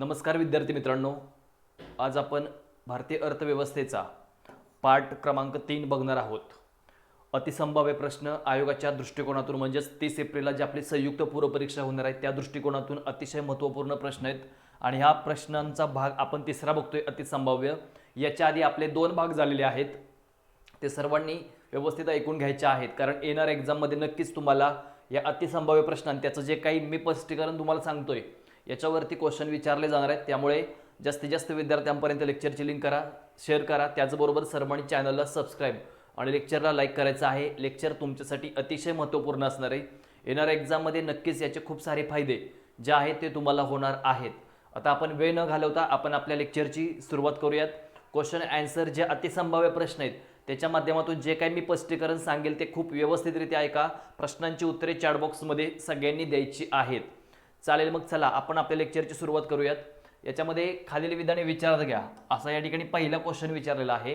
नमस्कार विद्यार्थी मित्रांनो, आज आपण भारतीय अर्थव्यवस्थेचा पाठ क्रमांक 3 बघणार आहोत. अतिसंभाव्य प्रश्न आयोगाच्या दृष्टिकोनातून म्हणजेच 30 एप्रिलला जी आपली संयुक्त पूर्व परीक्षा होणार आहे त्या दृष्टिकोनातून अतिशय महत्त्वपूर्ण प्रश्न आहेत आणि ह्या प्रश्नांचा भाग आपण तिसरा बघतोय अतिसंभाव्य. याच्या आधी आपले 2 भाग झालेले आहेत, ते सर्वांनी व्यवस्थित ऐकून घ्यायचे आहेत कारण येणाऱ्या एक्झाममध्ये नक्कीच तुम्हाला या अतिसंभाव्य प्रश्न त्याचं जे काही मी स्पष्टीकरण तुम्हाला सांगतोय याच्यावरती क्वेश्चन विचारले जाणार आहेत. त्यामुळे जास्तीत जास्त विद्यार्थ्यांपर्यंत लेक्चरची लिंक करा, शेअर करा, त्याचबरोबर सर्वांनी चॅनलला सबस्क्राईब आणि लेक्चरला लाईक करायचं आहे. लेक्चर तुमच्यासाठी अतिशय महत्त्वपूर्ण असणार आहे. येणाऱ्या एक्झाममध्ये नक्कीच याचे खूप सारे फायदे जे आहेत ते तुम्हाला होणार आहेत. आता आपण वेळ न घालवता आपण आपल्या लेक्चरची सुरुवात करूयात. क्वेश्चन आन्सर जे अतिसंभाव्य प्रश्न आहेत त्याच्या माध्यमातून जे काही मी स्पष्टीकरण सांगेल ते खूप व्यवस्थितरित्या ऐका. प्रश्नांची उत्तरे चॅट बॉक्समध्ये सगळ्यांनी द्यायची आहेत. चालेल, मग चला आपण आपल्या लेक्चरची सुरुवात करूयात. याच्यामध्ये खालील विधाने विचारात घ्या असा या ठिकाणी पहिला क्वेश्चन विचारलेला आहे.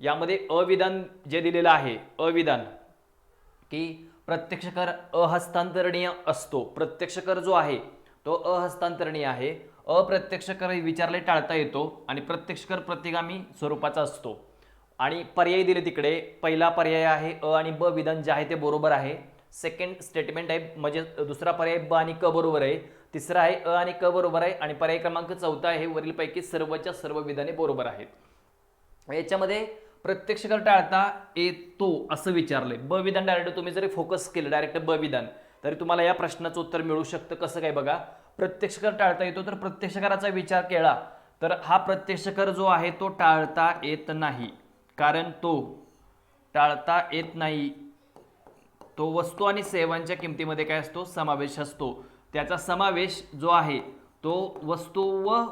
यामध्ये अविधान जे दिलेलं आहे, अविधान की प्रत्यक्ष कर अहस्तांतरणीय असतो. प्रत्यक्ष कर जो आहे तो अहस्तांतरणीय आहे. अप्रत्यक्ष कर विचारले टाळता येतो आणि प्रत्यक्ष कर प्रतिगामी स्वरूपाचा असतो. आणि पर्याय दिले तिकडे. पहिला पर्याय आहे अ आणि ब विधान जे आहे ते बरोबर आहे. सेकंड स्टेटमेंट आहे म्हणजे दुसरा पर्याय ब आणि क बरोबर आहे. तिसरा आहे अ आणि क बरोबर आहे आणि पर्याय क्रमांक चौथा आहे वरीलपैकी सर्वच्या सर्व विधाने बरोबर आहेत. याच्यामध्ये प्रत्यक्ष कर टाळता येतो असं विचारलंय. ब विधान डायरेक्ट तुम्ही जरी फोकस केलं डायरेक्ट ब विधान तरी तुम्हाला या प्रश्नाचं उत्तर मिळू शकतं. कसं काय बघा, प्रत्यक्ष कर टाळता येतो तर प्रत्यक्ष कराचा विचार केला तर हा प्रत्यक्ष कर जो आहे तो टाळता येत नाही. कारण तो टाळता येत नाही, तो वस्तू आणि सेवांच्या किमतीमध्ये काय असतो, समावेश असतो. त्याचा समावेश जो आहे तो वस्तू व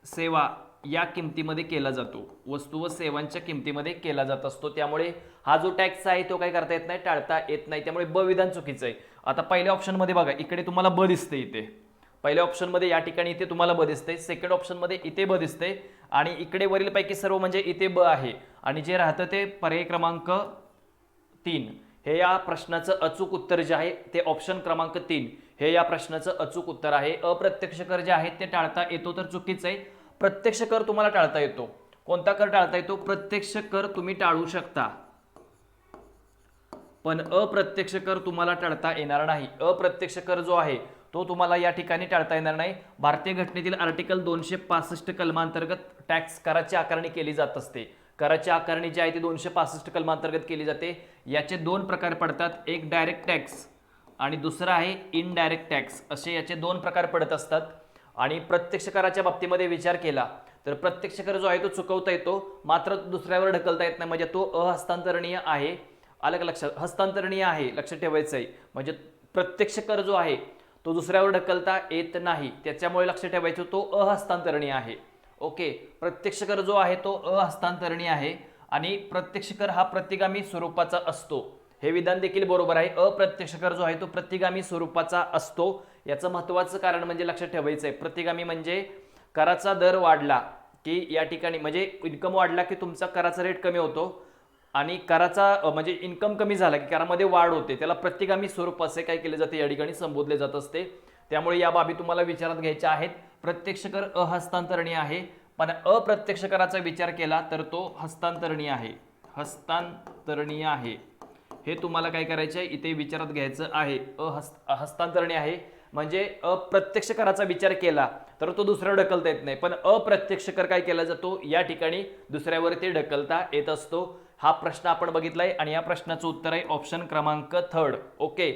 सेवा या किमतीमध्ये केला जातो. वस्तू व सेवांच्या किमतीमध्ये केला जात असतो. त्यामुळे हा जो टॅक्स आहे तो काय करता येत नाही, टाळता येत नाही. त्यामुळे ब विधान चुकीचं आहे. आता पहिल्या ऑप्शनमध्ये बघा, इकडे तुम्हाला ब दिसते, इथे पहिल्या ऑप्शनमध्ये या ठिकाणी इथे तुम्हाला ब दिसते. सेकंड ऑप्शनमध्ये इथे ब दिसते आणि इकडे वरीलपैकी सर्व म्हणजे इथे ब आहे आणि जे राहतं ते पर्याय क्रमांक 3 हे या प्रश्नाचं अचूक उत्तर जे आहे ते ऑप्शन क्रमांक 3 हे या प्रश्नाचं अचूक उत्तर आहे. अप्रत्यक्ष कर जे आहेत ते टाळता येतो तर चुकीचं आहे. प्रत्यक्ष कर तुम्हाला टाळता येतो. कोणता कर टाळता येतो? प्रत्यक्ष कर तुम्ही टाळू शकता पण अप्रत्यक्ष कर तुम्हाला टाळता येणार नाही. अप्रत्यक्ष कर जो आहे तो तुम्हाला या ठिकाणी टाळता येणार नाही. भारतीय घटनेतील आर्टिकल 265 कलमांतर्गत टॅक्स कराची आकारणी केली जात असते. कराची आकारणी जी आहे ती 265 कलमांतर्गत केली जाते. याचे 2 प्रकार पडतात, एक डायरेक्ट टॅक्स आणि दुसरा आहे इनडायरेक्ट टॅक्स. असे याचे 2 प्रकार पडत असतात. आणि प्रत्यक्ष कराच्या बाबतीमध्ये विचार केला तर प्रत्यक्ष कर जो आहे तो चुकवता येतो मात्र दुसऱ्यावर ढकलता येत नाही. म्हणजे तो अहस्तांतरणीय आहे. आलं का लक्षात? हस्तांतरणीय आहे, लक्षात ठेवायचं आहे. म्हणजे प्रत्यक्ष कर जो आहे तो दुसऱ्यावर ढकलता येत नाही, त्याच्यामुळे लक्षात ठेवायचं तो अहस्तांतरणीय आहे. ओके, प्रत्यक्ष कर जो आहे तो अहस्तांतरणीय आहे आणि प्रत्यक्ष कर हा प्रतिगामी स्वरूपाचा असतो. हे विधान देखील बरोबर आहे. अप्रत्यक्ष कर जो आहे तो प्रतिगामी स्वरूपाचा असतो. याचं महत्त्वाचं कारण म्हणजे लक्षात ठेवायचं आहे, प्रतिगामी म्हणजे कराचा दर वाढला की या ठिकाणी म्हणजे इन्कम वाढला की तुमचा कराचा रेट कमी होतो आणि कराचा म्हणजे इन्कम कमी झाला की करामध्ये वाढ होते. त्याला प्रतिगामी स्वरूप असे काय केले जाते या ठिकाणी संबोधले जात असते. त्यामुळे या बाबी तुम्हाला विचारात घ्यायच्या आहेत. प्रत्यक्ष कर अहस्तांतरणीय आहे पण अप्रत्यक्ष कराचा विचार केला तर तो हस्तांतरणीय आहे. हस्तांतरणीय आहे हे तुम्हाला काय करायचं आहे इथे विचारात घ्यायचं आहे. हस्तांतरणीय आहे म्हणजे अप्रत्यक्ष कराचा विचार केला तर तो दुसऱ्यावर ढकलता येत नाही पण अप्रत्यक्ष कर काय केला जातो या ठिकाणी दुसऱ्यावरती ढकलता येत असतो. हा प्रश्न आपण बघितलाय आणि या प्रश्नाचं उत्तर आहे ऑप्शन क्रमांक 3. ओके,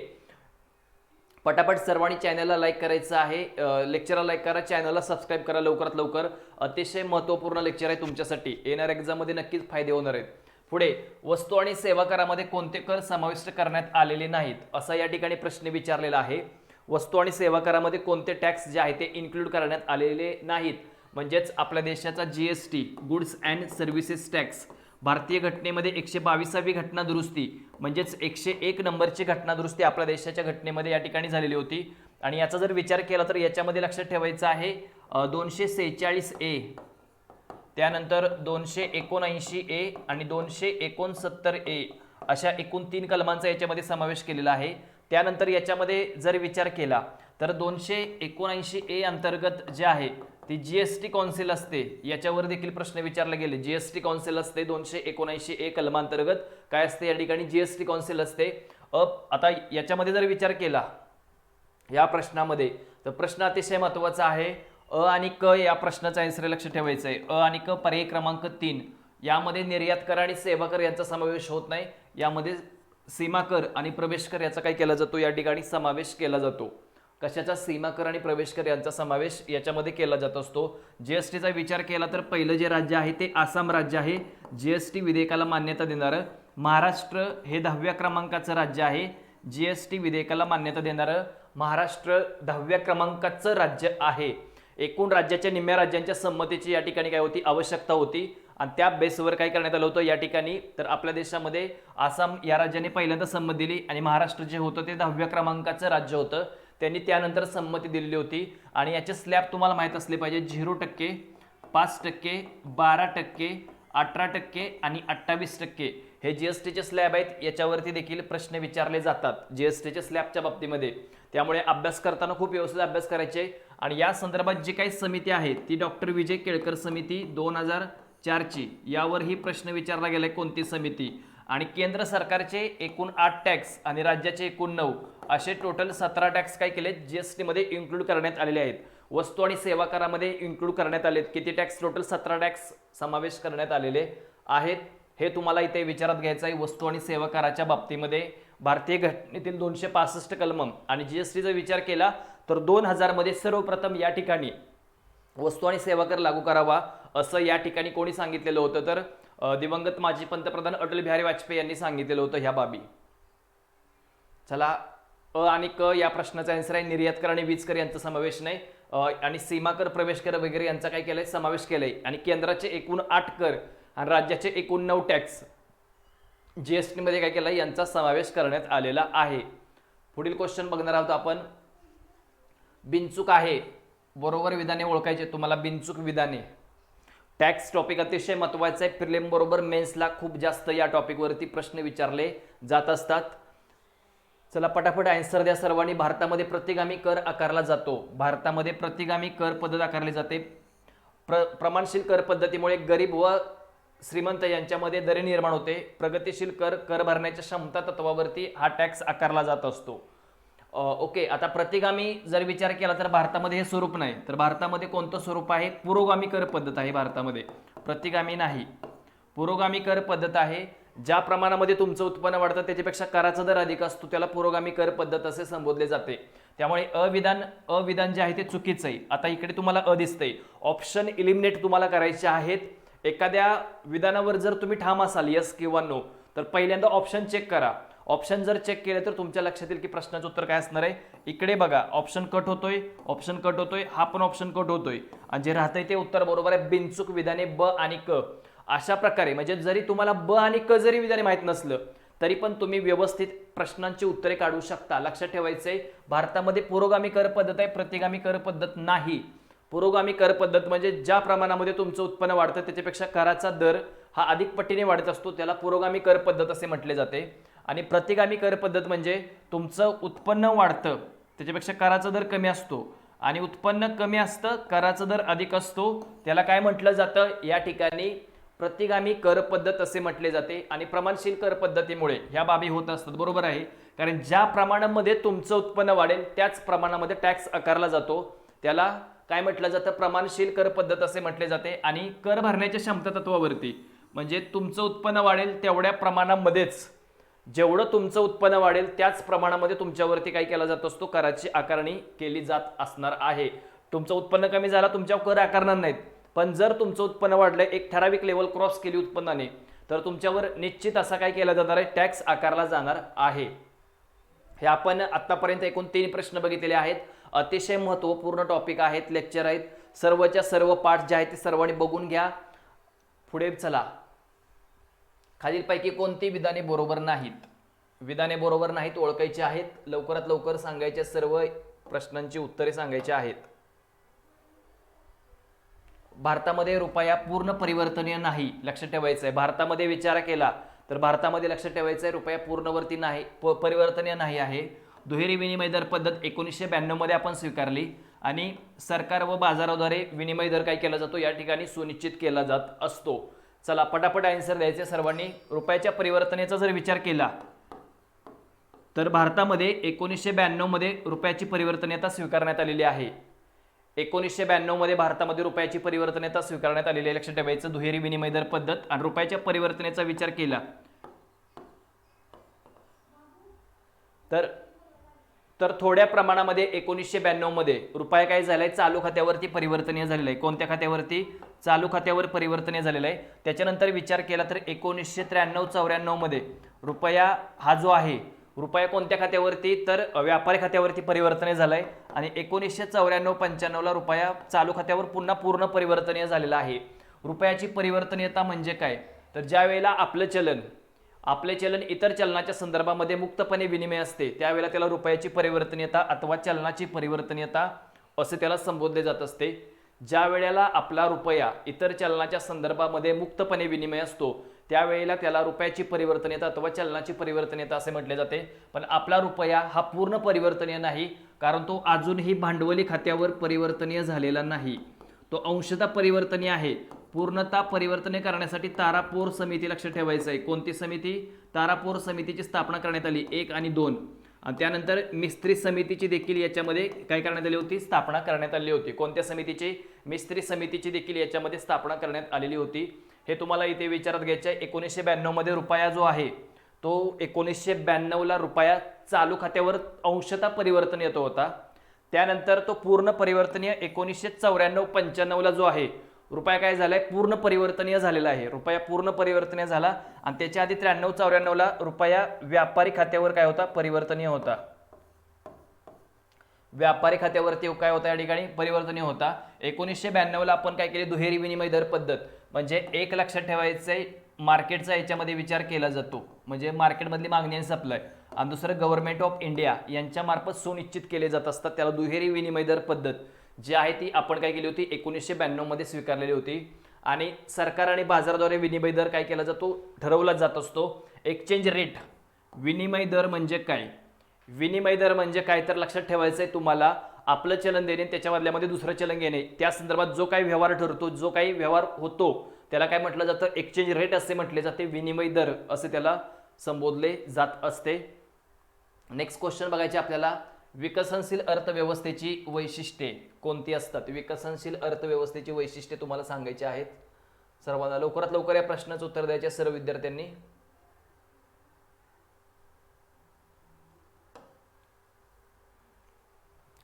पटापट सर्वांनी चॅनलला लाईक करायचं आहे. लेक्चरला लाईक करा, चॅनलला सबस्क्राईब करा लवकरात लवकर. अतिशय महत्त्वपूर्ण लेक्चर आहे तुमच्यासाठी. येणाऱ्या एक्झाममध्ये नक्कीच फायदे होणार आहेत. पुढे, वस्तू आणि सेवा करामध्ये कोणते कर समाविष्ट करण्यात आलेले नाहीत असा या ठिकाणी प्रश्न विचारलेला आहे. वस्तू आणि सेवा करामध्ये कोणते टॅक्स जे आहे ते इन्क्लूड करण्यात आलेले नाहीत. म्हणजेच आपल्या देशाचा GST goods and services tax भारतीय घटनेमध्ये 122वी घटना दुरुस्ती म्हणजेच 101 नंबरची घटना दुरुस्ती आपल्या देशाच्या घटनेमध्ये या ठिकाणी झालेली होती. आणि याचा जर विचार केला तर याच्यामध्ये लक्षात ठेवायचं आहे 246A, त्यानंतर 279A आणि 269A अशा एकूण 3 कलमांचा याच्यामध्ये समावेश केलेला आहे. त्यानंतर याच्यामध्ये जर विचार केला तर 279A अंतर्गत जे आहे ती जीएसटी कौन्सिल असते, याच्यावर देखील प्रश्न विचारले गेले. जीएसटी कौन्सिल असते 279A कलमांतर्गत काय असते, या ठिकाणी जीएसटी कौन्सिल असते. आता याच्यामध्ये जर विचार केला या प्रश्नामध्ये, तर प्रश्न अतिशय महत्वाचा आहे. आणि क या प्रश्नाचा आन्सर लक्ष ठेवायचं आहे. आणि क पर्याय क्रमांक 3 यामध्ये निर्यात कर आणि सेवा कर यांचा समावेश होत नाही. यामध्ये सीमा कर आणि प्रवेश कर याचा काय केला जातो, या ठिकाणी समावेश केला जातो. कशाचा? सीमा कर आणि प्रवेश कर यांचा समावेश याच्यामध्ये केला जात असतो. जीएसटीचा विचार केला तर पहिलं जे राज्य आहे ते आसाम राज्य आहे जीएसटी विधेयकाला मान्यता देणारं. महाराष्ट्र हे 10व्या क्रमांकाचं राज्य आहे जीएसटी विधेयकाला मान्यता देणारं. महाराष्ट्र 10व्या क्रमांकाचं राज्य आहे. एकूण राज्याच्या निम्म्या राज्यांच्या संमतीची या ठिकाणी काय होती, आवश्यकता होती. आणि त्या बेसवर काय करण्यात आलं होतं या ठिकाणी, तर आपल्या देशामध्ये आसाम या राज्याने पहिल्यांदा संमती दिली आणि महाराष्ट्र जे होतं ते 10व्या क्रमांकाचं राज्य होतं, त्यांनी त्यानंतर संमती दिलेली होती. आणि याचे स्लॅब तुम्हाला माहीत असले पाहिजे. 0%, 5%, 12%, 18% आणि 28% हे जीएसटीचे स्लॅब आहेत. याच्यावरती देखील प्रश्न विचारले जातात जीएसटीच्या स्लॅबच्या बाबतीमध्ये. त्यामुळे अभ्यास करताना खूप व्यवस्थित अभ्यास करायचे. आणि या संदर्भात जी काही समिती आहे ती डॉक्टर विजय केळकर समिती 2004 ची, यावर ही प्रश्न विचारला गेलाय कोणती समिती. आणि केंद्र सरकारचे एकूण 8 टॅक्स आणि राज्याचे एकूण 9 असे टोटल 17 टॅक्स काय केले जीएसटी मध्ये इन्क्लूड करण्यात आलेले आहेत. वस्तू आणि सेवा करामध्ये इन्क्लूड करण्यात आलेत. किती टॅक्स? टोटल 17 टॅक्स समावेश करण्यात आलेले आहेत. हे तुम्हाला इथे विचारात घ्यायचं आहे. वस्तू आणि सेवा कराच्या बाबतीमध्ये भारतीय घटनेतील 265 कलम आणि जीएसटीचा विचार केला तर 2000 मध्ये सर्वप्रथम या ठिकाणी वस्तू आणि सेवा कर लागू करावा असं या ठिकाणी कोणी सांगितलेलं होतं, तर दिवंगत माजी पंतप्रधान अटल बिहारी वाजपेयी यांनी सांगितलेलं होतं ह्या बाबी. चला, आणि क या प्रश्नाचा आन्सर आहे निर्यात कर आणि वीज कर यांचा समावेश नाही. आणि सीमा कर, प्रवेश कर वगैरे यांचा काय केलंय, समावेश केलाय. आणि केंद्राचे एकूण 8 कर आणि राज्याचे एकूण 9 टॅक्स जीएसटी मध्ये काय केलाय, यांचा समावेश करण्यात आलेला आहे. पुढील क्वेश्चन बघणार आहोत आपण. बिनचूक आहे बरोबर विधाने ओळखायचे तुम्हाला. बिनचूक विधाने टॅक्स टॉपिक अतिशय महत्वाचा आहे. प्रिलिम बरोबर मेन्सला खूप जास्त या टॉपिक वरती प्रश्न विचारले जात असतात. चला पटापट आन्सर द्या सर्वांनी. भारतामध्ये प्रतिगामी कर आकारला जातो. भारतामध्ये प्रतिगामी कर पद्धत आकारली जाते. प्रमाणशील कर पद्धतीमुळे गरीब व श्रीमंत यांच्यामध्ये दरी निर्माण होते. प्रगतिशील कर भरण्याच्या क्षमता तत्वावरती हा टॅक्स आकारला जात असतो. ओके, आता प्रतिगामी जर विचार केला तर भारतामध्ये हे स्वरूप नाही. तर भारतामध्ये कोणतं स्वरूप आहे? पुरोगामी कर पद्धत आहे भारतामध्ये. प्रतिगामी नाही, पुरोगामी कर पद्धत आहे. ज्या प्रमाणामध्ये तुमचं उत्पन्न वाढतं त्याच्यापेक्षा कराचा दर अधिक असतो त्याला पुरोगामी कर पद्धत असे संबोधले जाते. त्यामुळे अविधान जे आहे ते चुकीचं आहे. आता इकडे तुम्हाला दिसतंय. ऑप्शन इलिमिनेट तुम्हाला करायचे आहेत. एखाद्या विधानावर जर तुम्ही ठाम असाल यस किंवा नो, तर पहिल्यांदा ऑप्शन चेक करा. ऑप्शन जर चेक केले तर तुमच्या लक्षात येईल की प्रश्नाचं उत्तर काय असणार आहे. इकडे बघा, ऑप्शन कट होतोय, हा पण ऑप्शन कट होतोय आणि जे राहतंय ते उत्तर बरोबर आहे. बिनचूक विधाने ब आणि क अशा प्रकारे, म्हणजे जरी तुम्हाला ब आणि क जरी विधाने माहित नसलं तरी पण तुम्ही व्यवस्थित प्रश्नांची उत्तरे काढू शकता. लक्षात ठेवायचंय, भारतामध्ये पुरोगामी कर पद्धत आहे, प्रतिगामी कर पद्धत नाही. पुरोगामी कर पद्धत म्हणजे ज्या प्रमाणामध्ये तुमचं उत्पन्न वाढतं त्याच्यापेक्षा कराचा दर हा अधिक पटीने वाढत असतो, त्याला पुरोगामी कर पद्धत असे म्हटले जाते. आणि प्रतिगामी कर पद्धत म्हणजे तुमचं उत्पन्न वाढतं त्याच्यापेक्षा कराचा दर कमी असतो आणि उत्पन्न कमी असतं कराचा दर अधिक असतो, त्याला काय म्हटलं जातं या ठिकाणी प्रतिगामी कर पद्धत असे म्हटले जाते. आणि प्रमाणशील कर पद्धतीमुळे ह्या बाबी होत असतात. बरोबर आहे, कारण ज्या प्रमाणामध्ये तुमचं उत्पन्न वाढेल त्याच प्रमाणामध्ये टॅक्स आकारला जातो, त्याला काय म्हटलं जातं, प्रमाणशील कर पद्धत असे म्हटले जाते. आणि कर भरण्याच्या क्षमता तत्वावरती म्हणजे तुमचं उत्पन्न वाढेल तेवढ्या प्रमाणामध्येच, जेवढं तुमचं उत्पन्न वाढेल त्याच प्रमाणामध्ये तुमच्यावरती काय केला जात असतो, कराची आकारणी केली जात असणार आहे. तुमचं उत्पन्न कमी झाला तुमच्यावर कर आकारणार नाहीत, पण जर तुमचं उत्पन्न वाढलं, एक ठराविक लेवल क्रॉस केली उत्पन्नाने, तर तुमच्यावर निश्चित असा काय केला जाणार आहे, टॅक्स आकारला जाणार आहे. हे आपण आतापर्यंत एकूण 3 प्रश्न बघितलेले आहेत. अतिशय महत्त्वपूर्ण टॉपिक आहेत, लेक्चर आहेत. सर्वच्या सर्व पाठ जे आहेत ते सर्वांनी बघून घ्या. पुढे चला. खालीलपैकी कोणती विधाने बरोबर नाहीत? विधाने बरोबर नाहीत ओळखायची आहेत. लवकरात लवकर सांगायचे, सर्व प्रश्नांची उत्तरे सांगायची आहेत. भारतामध्ये रुपया पूर्ण परिवर्तनीय नाही. लक्षात ठेवायचं आहे, भारतामध्ये विचार केला तर भारतामध्ये लक्षात ठेवायचं आहे रुपया पूर्णवर्ती नाही, परिवर्तनीय नाही आहे. दुहेरी विनिमय दर पद्धत 1992 मध्ये आपण स्वीकारली आणि सरकार व बाजाराद्वारे विनिमय दर काय केला जातो या ठिकाणी सुनिश्चित केला जात असतो. चला पटापट आन्सर द्यायचे सर्वांनी. रुपयाच्या परिवर्तनेचा जर विचार केला तर भारतामध्ये 1992 मध्ये रुपयाची परिवर्तनीयता स्वीकारण्यात आलेली आहे. 1992 मध्ये भारतामध्ये रुपयाची परिवर्तनीयता स्वीकारण्यात आलेली आहे. लक्षात ठेवायचं दुहेरी विनिमय दर पद्धत आणि रुपयाच्या परिवर्तनेचा विचार केला तर थोड्या प्रमाणामध्ये 1992 मध्ये रुपया काय झालाय चालू खात्यावरती परिवर्तनीय झालेला आहे. कोणत्या खात्यावरती? चालू खात्यावर परिवर्तनीय झालेला आहे. त्याच्यानंतर विचार केला तर 1993-94 मध्ये रुपया हा जो आहे रुपया कोणत्या खात्यावरती तर व्यापारी खात्यावरती परिवर्तनीय झालाय आणि 1994-95 ला रुपया चालू खात्यावर पुन्हा पूर्ण परिवर्तनीय झालेला आहे. रुपयाची परिवर्तनीयता म्हणजे काय तर ज्या वेळेला आपले चलन इतर चलनाच्या संदर्भामध्ये मुक्तपणे विनिमय असते त्यावेळेला त्याला रुपयाची परिवर्तनीयता अथवा चलनाची परिवर्तनीयता असे त्याला संबोधले जात असते. ज्या वेळेला आपला रुपया इतर चलनाच्या संदर्भामध्ये मुक्तपणे विनिमय असतो त्यावेळेला त्याला रुपयाची परिवर्तनीयता अथवा चलनाची परिवर्तनीयता असे म्हटले जाते. पण आपला रुपया हा पूर्ण परिवर्तनीय नाही कारण तो अजूनही भांडवली खात्यावर परिवर्तनीय झालेला नाही. तो अंशतः परिवर्तनीय आहे. पूर्णतः परिवर्तनीय करण्यासाठी तारापोर समिती लक्षात ठेवायचं आहे. कोणती समिती? तारापोर समितीची स्थापना करण्यात आली 1 आणि 2 आणि त्यानंतर मिस्त्री समितीची देखील याच्यामध्ये काय करण्यात आली होती? स्थापना करण्यात आली होती. कोणत्या समितीची? मिस्त्री समितीची देखील याच्यामध्ये स्थापना करण्यात आलेली होती. हे तुम्हाला इथे विचारात घ्यायचं आहे. 1992 मध्ये रुपया जो आहे तो 1992 ला रुपया चालू खात्यावर अंशतः परिवर्तनीय येतो होता. त्यानंतर तो पूर्ण परिवर्तनीय 1994-95 ला जो आहे रुपया काय झालाय पूर्ण परिवर्तनीय झालेला आहे. रुपया पूर्ण परिवर्तनीय झाला आणि त्याच्या आधी 93-94 ला रुपया व्यापारी खात्यावर काय होता? परिवर्तनीय होता. व्यापारी खात्यावरती काय होता या ठिकाणी? परिवर्तनीय होता. 1992 ला आपण काय केले? दुहेरी विनिमय दर पद्धत म्हणजे एक लक्षात ठेवायचंय मार्केटचा याच्यामध्ये विचार केला जातो म्हणजे मार्केटमधली मागणी आणि सप्लाय आणि दुसरं गव्हर्नमेंट ऑफ इंडिया यांच्या मार्फत सुनिश्चित केले जात असतात. त्याला दुहेरी विनिमय दर पद्धत जी आहे ती आपण काय केली होती? 1992 मध्ये स्वीकारलेली होती. आणि सरकार आणि बाजाराद्वारे विनिमय दर काय केला जातो? ठरवला जात असतो. एक्सचेंज रेट विनिमय दर म्हणजे काय? विनिमय दर म्हणजे काय तर लक्षात ठेवायचंय तुम्हाला आपलं चलन देणे त्याच्यामधल्यामध्ये दुसरं चलन घेणे त्या संदर्भात जो काही व्यवहार ठरतो जो काही व्यवहार होतो त्याला काय म्हटलं जातं? एक्सचेंज रेट असे म्हटले जाते. विनिमय दर असे त्याला संबोधले जात असते. नेक्स्ट क्वेश्चन बघायचे आपल्याला. विकसनशील अर्थव्यवस्थेची वैशिष्ट्ये कोणती असतात? विकसनशील अर्थव्यवस्थेची वैशिष्ट्ये तुम्हाला सांगायची आहेत सर्वांना. लवकरात लवकर या प्रश्नाचं उत्तर द्यायचे सर्व विद्यार्थ्यांनी.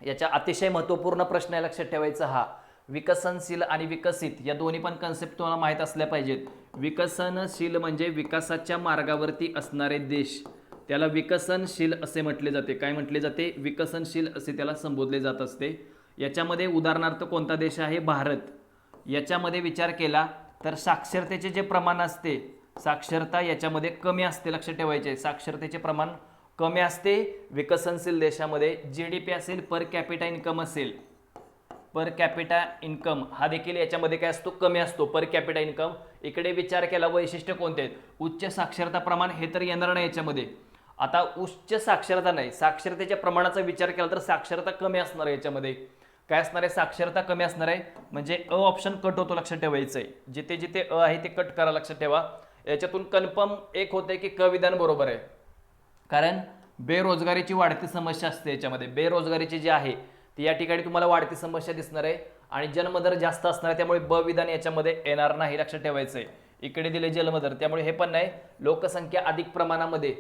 याच्या अतिशय महत्त्वपूर्ण प्रश्न आहे लक्षात ठेवायचा हा. विकसनशील आणि विकसित या दोन्ही पण कन्सेप्ट तुम्हाला माहित असल्या पाहिजेत. विकसनशील म्हणजे विकासाच्या मार्गावरती असणारे देश त्याला विकसनशील असे म्हटले जाते. काय म्हटले जाते? विकसनशील असे त्याला संबोधले जात असते. याच्यामध्ये उदाहरणार्थ कोणता देश आहे? भारत. याच्यामध्ये विचार केला तर साक्षरतेचे जे प्रमाण असते साक्षरता याच्यामध्ये कमी असते. लक्षात ठेवायचे साक्षरतेचे प्रमाण कमी असते विकसनशील देशामध्ये. जीडीपी असेल पर कॅपिटा इन्कम असेल पर कॅपिटा इन्कम हा देखील याच्यामध्ये काय असतो? कमी असतो पर कॅपिटा इन्कम. इकडे विचार केला वैशिष्ट्य कोणते आहेत? उच्च साक्षरता प्रमाण हे तर येणार नाही याच्यामध्ये. आता उच्च साक्षरता नाही साक्षरतेच्या प्रमाणाचा विचार केला तर साक्षरता कमी असणार आहे. याच्यामध्ये काय असणार आहे? साक्षरता कमी असणार आहे म्हणजे अ ऑप्शन कट होतो. लक्षात ठेवायचं आहे जिथे जिथे अ आहे ते कट करा. लक्षात ठेवा. याच्यातून कन्फर्म एक होते की क विधान बरोबर आहे कारण बेरोजगारीची वाढती समस्या असते. याच्यामध्ये बेरोजगारीची जी आहे ती या ठिकाणी तुम्हाला वाढती समस्या दिसणार आहे आणि जन्मदर जास्त असणार आहे त्यामुळे ब विधान याच्यामध्ये येणार नाही. लक्षात ठेवायचं आहे. इकडे दिले जन्मदर त्यामुळे हे पण नाही. लोकसंख्या अधिक प्रमाणामध्ये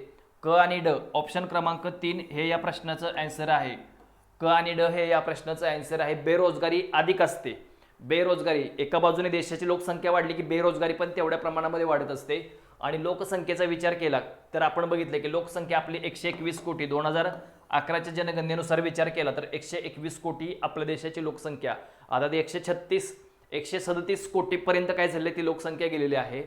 क आणि ड ऑप्शन क्रमांक 3 हे या प्रश्नाचं आन्सर आहे. क आणि ड हे या प्रश्नाचं आन्सर आहे. बेरोजगारी अधिक असते. बेरोजगारी एका बाजूने देशाची लोकसंख्या वाढली की बेरोजगारी पण तेवढ्या प्रमाणामध्ये वाढत असते. आणि लोकसंख्येचा विचार केला तर आपण बघितले की लोकसंख्या आपली 121 कोटी 2011च्या जनगणनेनुसार विचार केला तर 121 कोटी आपल्या देशाची लोकसंख्या. आता ती 137 कोटी पर्यंत काय झाले ती लोकसंख्या गेलेली आहे.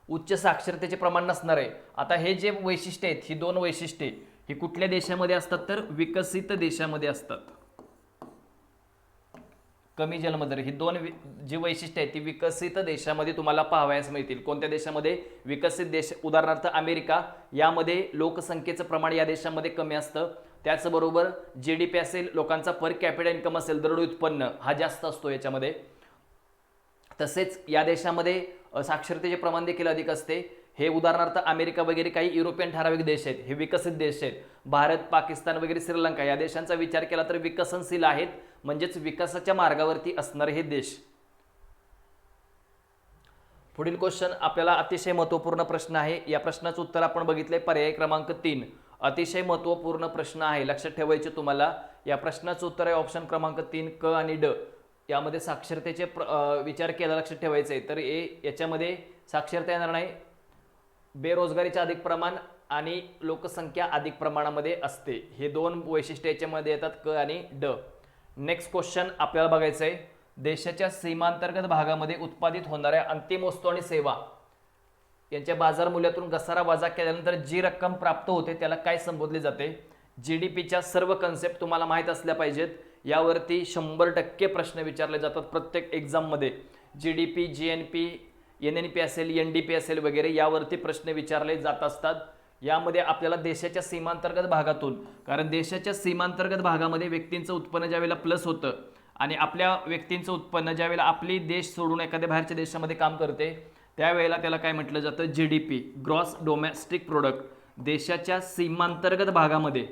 उच्च साक्षरतेचे प्रमाण नसणार आहे. आता हे जे वैशिष्ट्य आहेत ही दोन वैशिष्ट्ये ही कुठल्या देशामध्ये असतात तर विकसित देशामध्ये असतात. कमी जन्मदर, ही दोन जी वैशिष्ट्ये आहेत ती विकसित देशामध्ये तुम्हाला पाहावयास मिळतील. कोणत्या देशामध्ये? विकसित देश, उदाहरणार्थ अमेरिका, यामध्ये लोकसंख्येचं प्रमाण या देशामध्ये कमी असतं. त्याचबरोबर GDP असेल, लोकांचा पर कॅपिटा इन्कम असेल, दरडोई उत्पन्न हा जास्त असतो याच्यामध्ये. तसेच या देशामध्ये साक्षरतेचे प्रमाण देखील अधिक असते. हे उदाहरणार्थ अमेरिका वगैरे काही युरोपियन ठराविक देश आहेत, हे विकसित देश आहेत. भारत, पाकिस्तान वगैरे, श्रीलंका या देशांचा विचार केला तर विकसनशील आहेत, म्हणजेच विकासाच्या मार्गावरती असणारे हे देश. पुढील क्वेश्चन आपल्याला अतिशय महत्त्वपूर्ण प्रश्न आहे. या प्रश्नाचं उत्तर आपण बघितलंय, पर्याय क्रमांक 3. अतिशय महत्त्वपूर्ण प्रश्न आहे, लक्षात ठेवायचे तुम्हाला. या प्रश्नाचं उत्तर आहे ऑप्शन क्रमांक 3 क आणि ड. यामध्ये साक्षरतेचे विचार केला, लक्षात ठेवायचे. तर याच्यामध्ये साक्षरता येणार नाही. बेरोजगारीचे अधिक प्रमाण आणि लोकसंख्या अधिक प्रमाणामध्ये असते, हे दोन वैशिष्ट्ये याच्यामध्ये येतात, क आणि ड. नेक्स्ट क्वेश्चन आपल्याला बघायचं आहे. देशाच्या सीमांतर्गत भागामध्ये उत्पादित होणाऱ्या अंतिम वस्तू आणि सेवा यांच्या बाजार मूल्यातून घसारा वजा केल्यानंतर जी रक्कम प्राप्त होते त्याला काय संबोधले जाते? GDPच्या सर्व कन्सेप्ट तुम्हाला माहीत असल्या पाहिजेत. यावरती 100% प्रश्न विचारले जातात प्रत्येक एक्झाममध्ये. GDP, GNP, NNP असेल, NDP असेल वगैरे, यावरती प्रश्न विचारले जात असतात. यामध्ये आपल्याला देशाच्या सीमांतर्गत भागातून, कारण देशाच्या सीमांतर्गत भागामध्ये व्यक्तींचं उत्पन्न ज्यावेळेला प्लस होतं आणि आपल्या व्यक्तींचं उत्पन्न ज्यावेळेला आपली देश सोडून एखाद्या बाहेरच्या देशामध्ये काम करते त्यावेळेला त्याला काय म्हटलं जातं? GDP, gross domestic product. देशाच्या सीमांतर्गत भागामध्ये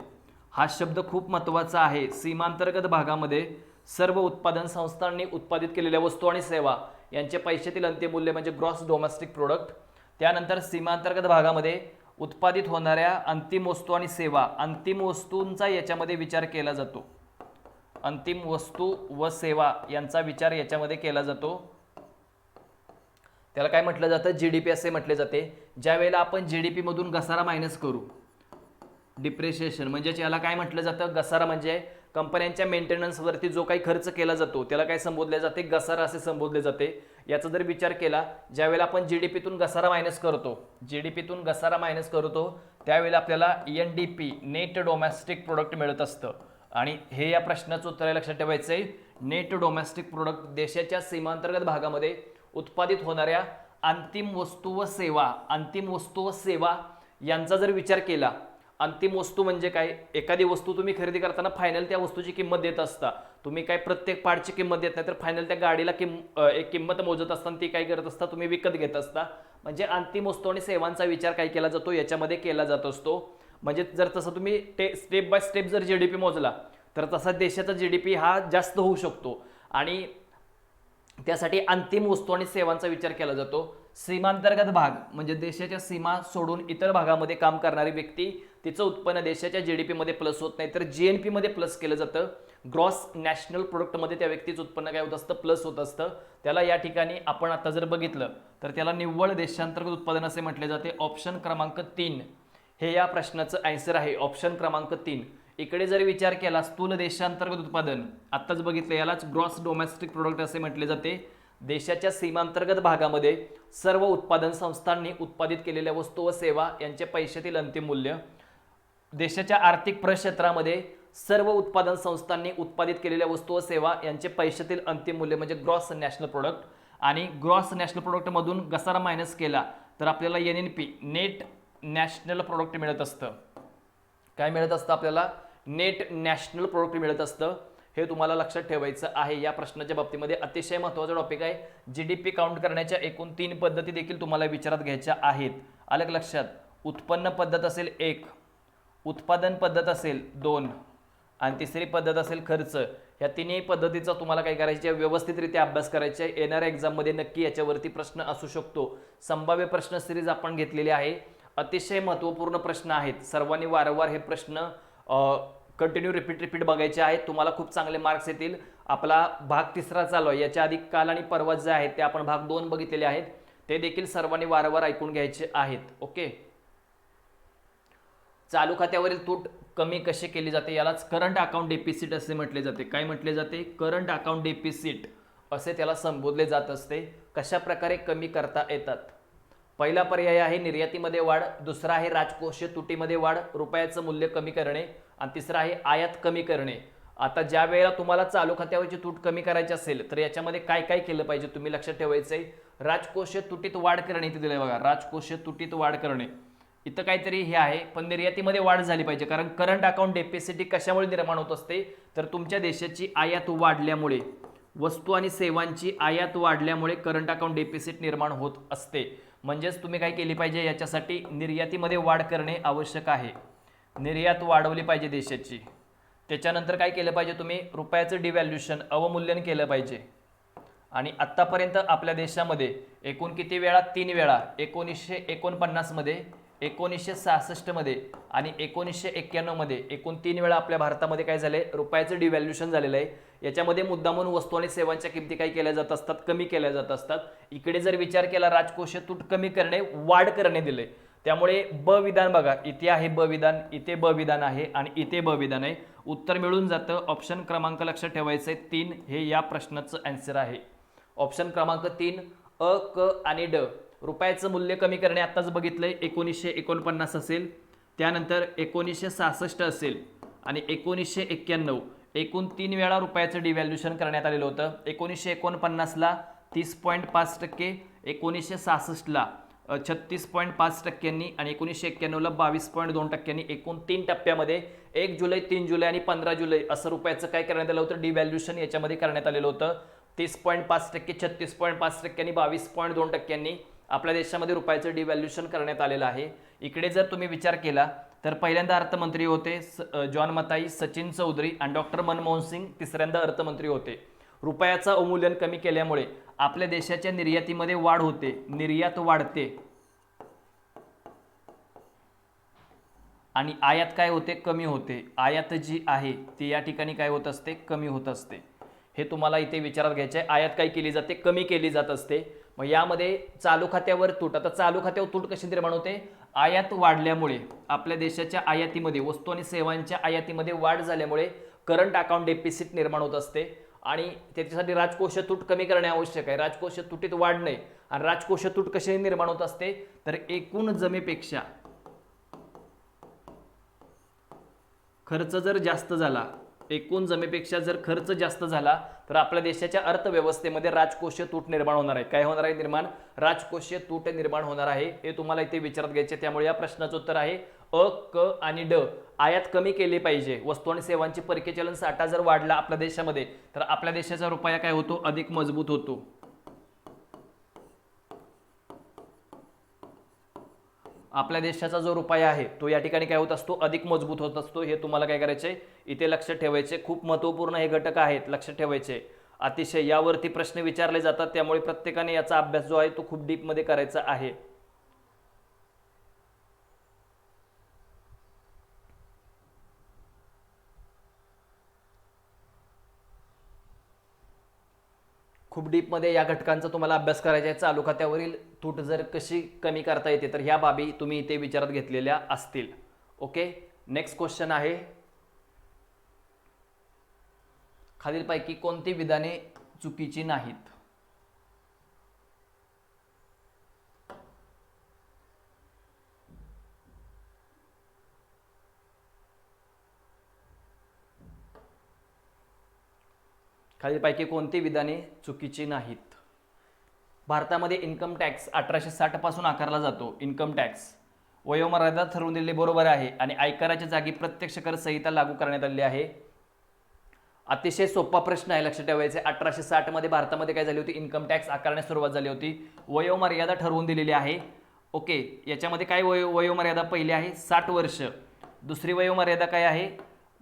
हा शब्द खूप महत्त्वाचा आहे. सीमांतर्गत भागामध्ये सर्व उत्पादन संस्थांनी उत्पादित केलेल्या वस्तू आणि सेवा यांचे पैशातील अंतिम मूल्य म्हणजे ग्रॉस डोमेस्टिक प्रोडक्ट. त्यानंतर सीमांतर्गत भागामध्ये उत्पादित होणाऱ्या अंतिम वस्तू आणि सेवा, अंतिम वस्तूंचा याच्यामध्ये विचार केला जातो. अंतिम वस्तू व सेवा यांचा विचार याच्यामध्ये केला जातो. त्याला काय म्हटलं जातं? GDP असे म्हटले जाते. ज्या वेळेला आपण GDP मधून घसारा मायनस करू, डिप्रिशिएशन, म्हणजे याला काय म्हटलं जातं? घसारा म्हणजे कंपन्यांच्या मेंटेनन्सवरती जो काही खर्च केला जातो त्याला काय संबोधले जाते? घसारा असे संबोधले जाते. याचा जर विचार केला, ज्यावेळेला आपण GDPतून घसारा मायनस करतो, GDPतून घसारा मायनस करतो त्यावेळेला आपल्याला NDP, नेट डोमेस्टिक प्रोडक्ट मिळत असतं. आणि हे या प्रश्नाचं उत्तर लक्षात ठेवायचं आहे. नेट डोमेस्टिक प्रोडक्ट देशाच्या सीमांतर्गत भागामध्ये उत्पादित होणाऱ्या अंतिम वस्तू व सेवा, अंतिम वस्तू व सेवा यांचा जर विचार केला, अंतिम वस्तू म्हणजे काय? एखादी वस्तू तुम्ही खरेदी करताना फायनल त्या वस्तूची किंमत देत असता. तुम्ही काय प्रत्येक पार्टची किंमत देत नाही, तर फायनल त्या गाडीला एक किंमत मोजत असताना ती काय करत असता? तुम्ही विकत घेत असता. म्हणजे अंतिम वस्तू आणि सेवांचा विचार काय केला जातो? याच्यामध्ये केला जात असतो. म्हणजे जर तसं तुम्ही स्टेप बाय स्टेप जर GDP मोजला तर तसा देशाचा GDP हा जास्त होऊ शकतो. आणि त्यासाठी अंतिम वस्तू आणि सेवांचा विचार केला जातो. सीमांतर्गत भाग म्हणजे देशाच्या सीमा सोडून इतर भागामध्ये काम करणारी व्यक्ती, तिचं उत्पन्न देशाच्या GDP मध्ये प्लस होत नाही, तर GNP मध्ये प्लस केलं जातं. ग्रॉस नॅशनल प्रोडक्टमध्ये त्या व्यक्तीचं उत्पन्न काय होत असतं? प्लस होत असतं. त्याला या ठिकाणी आपण आता जर बघितलं तर त्याला निव्वळ देशांतर्गत उत्पादन असे म्हटले जाते. ऑप्शन क्रमांक 3 हे या प्रश्नाचं आन्सर आहे. ऑप्शन क्रमांक 3. इकडे जर विचार केला, स्थूल देशांतर्गत उत्पादन आत्ताच बघितलं, यालाच ग्रॉस डोमेस्टिक प्रोडक्ट असे म्हटले जाते. देशाच्या सीमांतर्गत भागामध्ये सर्व उत्पादन संस्थांनी उत्पादित केलेल्या वस्तू व सेवा यांचे पैशातील अंतिम मूल्य. देशाच्या आर्थिक प्रक्षेत्रामध्ये सर्व उत्पादन संस्थांनी उत्पादित केलेल्या वस्तू व सेवा यांचे पैशातील अंतिम मूल्य म्हणजे ग्रॉस नॅशनल प्रोडक्ट. आणि ग्रॉस नॅशनल प्रोडक्ट मधून घसारा मायनस केला तर आपल्याला NNP, नेट नॅशनल प्रोडक्ट मिळत असतं. काय मिळत असतं आपल्याला? नेट नॅशनल प्रोडक्ट मिळत असतं. हे तुम्हाला लक्षात ठेवायचं आहे. या प्रश्नाच्या बाबतीमध्ये अतिशय महत्त्वाचा टॉपिक आहे. GDP काउंट करण्याच्या एकूण 3 पद्धती देखील तुम्हाला विचारात घ्यायच्या आहेत. अलग लक्षात, उत्पन्न पद्धत असेल 1, उत्पादन पद्धत असेल 2 आणि तिसरी पद्धत असेल खर्च. या तिन्ही पद्धतीचा तुम्हाला काय करायचे? व्यवस्थितरित्या अभ्यास करायचा आहे. येणाऱ्या एक्झाममध्ये नक्की याच्यावरती प्रश्न असू शकतो. संभाव्य प्रश्न सिरीज आपण घेतलेली आहे. अतिशय महत्त्वपूर्ण प्रश्न आहेत. सर्वांनी वारंवार हे प्रश्न कंटिन्यू रिपीट बघायचे आहेत. तुम्हाला खूप चांगले मार्क्स येतील. आपला भाग 3 चालू आहे. याच्या आधी काल आणि परवा जे आहेत ते आपण भाग 2 बघितलेले आहेत. ते देखील सर्वांनी वारंवार ऐकून घ्यायचे आहेत. ओके. चालू खात्यावरील तूट कमी कशी केली जाते? यालाच करंट अकाउंट डेफिसिट असे म्हटले जाते. काय म्हटले जाते? करंट अकाउंट डेफिसिट असे त्याला संबोधले जात असते. कशा प्रकारे कमी करता येतात? पहिला पर्याय आहे निर्यातीमध्ये वाढ, दुसरा आहे राजकोषीय तुटीमध्ये वाढ, रुपयाचं मूल्य कमी करणे, आणि तिसरा आहे आयात कमी करणे. आता ज्या वेळेला तुम्हाला चालू खात्यावरची तूट कमी करायची असेल तर याच्यामध्ये काय काय केलं पाहिजे तुम्ही लक्षात ठेवायचंय. राजकोषीय तुटीत वाढ करणे इथे दिलंय बघा, राजकोषीय तुटीत वाढ करणे. इथं काहीतरी हे आहे, पण निर्यातीमध्ये वाढ झाली पाहिजे. कारण करंट अकाउंट डेफिसिट कशामुळे निर्माण होत असते, तर तुमच्या देशाची आयात वाढल्यामुळे, वस्तू आणि सेवांची आयात वाढल्यामुळे करंट अकाउंट डेफिसिट निर्माण होत असते. म्हणजेच तुम्ही काय केली पाहिजे, याच्यासाठी निर्यातीमध्ये वाढ करणे आवश्यक आहे. निर्यात वाढवली पाहिजे देशाची. त्याच्यानंतर काय केलं पाहिजे तुम्ही, रुपयाचं डिव्हॅल्युएशन, अवमूल्यन केलं पाहिजे. आणि आत्तापर्यंत आपल्या देशामध्ये एकूण किती वेळा, 3 वेळा, 1949 मध्ये, 1966 मध्ये आणि 1991 मध्ये, एकूण 3 वेळा आपल्या भारतामध्ये काय झाले, रुपयाचं डिव्हॅल्युएशन झालेलं आहे. याच्यामध्ये मुद्दामून वस्तू आणि सेवांच्या किमती काय केल्या जात असतात, कमी केल्या जात असतात. इकडे जर विचार केला, राजकोषीय तूट कमी करणे, वाढ करणे दिले. त्यामुळे ब विधान बघा, इथे आहे ब विधान, इथे ब विधान आहे आणि इथे ब विधान आहे. उत्तर मिळून जातं. ऑप्शन क्रमांक लक्षात ठेवायचं आहे 3 हे या प्रश्नाचं आन्सर आहे. ऑप्शन क्रमांक 3 अ, क आणि ड. रुपयाचं मूल्य कमी करणे आत्ताच बघितलंय, 1949 असेल, त्यानंतर 1966 असेल आणि 1991. एकूण 3 वेळा रुपयाचं डिव्हॅल्युएशन करण्यात आलेलं होतं. 1949ला 30.5%, 1966ला 36.5% आणि 1991ला 22.2%. एकूण 3 टप्प्यामध्ये 1 जुलै, 3 जुलै आणि 15 जुलै असं रुपयाचं काय करण्यात आलं होतं, डिव्हॅल्युएशन याच्यामध्ये करण्यात आलेलं होतं. 30.5%, 36.5% आणि 22.2% आपल्या देशामध्ये रुपयाचं डिव्हॅल्युएशन करण्यात आलेलं आहे. इकडे जर तुम्ही विचार केला तर पहिल्यांदा अर्थमंत्री होते जॉन मताई, सचिन चौधरी आणि डॉक्टर मनमोहन सिंग तिसऱ्यांदा अर्थमंत्री होते. रुपयाचं अवमूल्यन कमी केल्यामुळे आपल्या देशाच्या निर्यातीमध्ये वाढ होते, निर्यात वाढते आणि आयात काय होते, कमी होते. आयात जी आहे ती या ठिकाणी काय होत असते, कमी होत असते. हे तुम्हाला इथे विचारात घ्यायचे आहे. आयात काय केली जाते, कमी केली जात असते. मग यामध्ये चालू खात्यावर तूट, आता चालू खात्यावर तूट कशी निर्माण होते, आयात वाढल्यामुळे, आपल्या देशाच्या आयातीमध्ये, वस्तू आणि सेवांच्या आयातीमध्ये वाढ झाल्यामुळे करंट अकाउंट डेफिसिट निर्माण होत असते आणि त्याच्यासाठी राजकोषीय तूट कमी करणे आवश्यक आहे. राजकोषीय तुटीत वाढ नाही. आणि राजकोषीय तूट कशी निर्माण होत असते, तर एकूण जमेपेक्षा खर्च जर जास्त झाला, एकूण जमेपेक्षा जर खर्च जास्त झाला तर आपल्या देशाच्या अर्थव्यवस्थेमध्ये राजकोषीय तूट निर्माण होणार आहे. काय होणार आहे निर्माण, राजकोषीय तूट निर्माण होणार आहे. हे तुम्हाला इथे विचारात घ्यायचे. त्यामुळे या प्रश्नाचं उत्तर आहे अ, क आणि ड. आयात कमी केली पाहिजे. वस्तू आणि सेवांची परकीय चलन साठा जर वाढला आपल्या देशामध्ये तर आपल्या देशाचा रुपया काय होतो, अधिक मजबूत होतो. आपल्या देशाचा जो रुपया आहे तो या ठिकाणी काय होत असतो, अधिक मजबूत होत असतो. हे तुम्हाला काय करायचे, इथे लक्षात ठेवायचे. खूप महत्त्वपूर्ण हे घटक आहेत, लक्षात ठेवायचे. अतिशय यावरती प्रश्न विचारले जातात. त्यामुळे प्रत्येकाने याचा अभ्यास जो आहे तो खूप डीप मध्ये करायचा आहे. खूप डीपमध्ये या घटकांचा तुम्हाला अभ्यास करायचा आहे. चालू खात्यावरील तूट जर कशी कमी करता येते तर ह्या बाबी तुम्ही इथे विचारात घेतलेल्या असतील. ओके, नेक्स्ट क्वेश्चन आहे, खालीलपैकी कोणती विधाने चुकीची नाहीत. खालीलपैकी कोणती विधाने चुकीची नाहीत. भारतामध्ये इन्कम टॅक्स 1860 पासून आकारला जातो. इन्कम टॅक्स वयोमर्यादा ठरवून दिलेली बरोबर आहे आणि आयकराच्या जागी प्रत्यक्ष कर संहिता लागू करण्यात आलेली आहे. अतिशय सोपा प्रश्न आहे, लक्षात ठेवायचे. 1860 मध्ये भारतामध्ये काय झाली होती, इन्कम टॅक्स आकारण्यास सुरुवात झाली होती. वयोमर्यादा ठरवून दिलेली आहे. ओके, याच्यामध्ये काय वयोमर्यादा पहिली आहे 60 वर्ष, दुसरी वयोमर्यादा काय आहे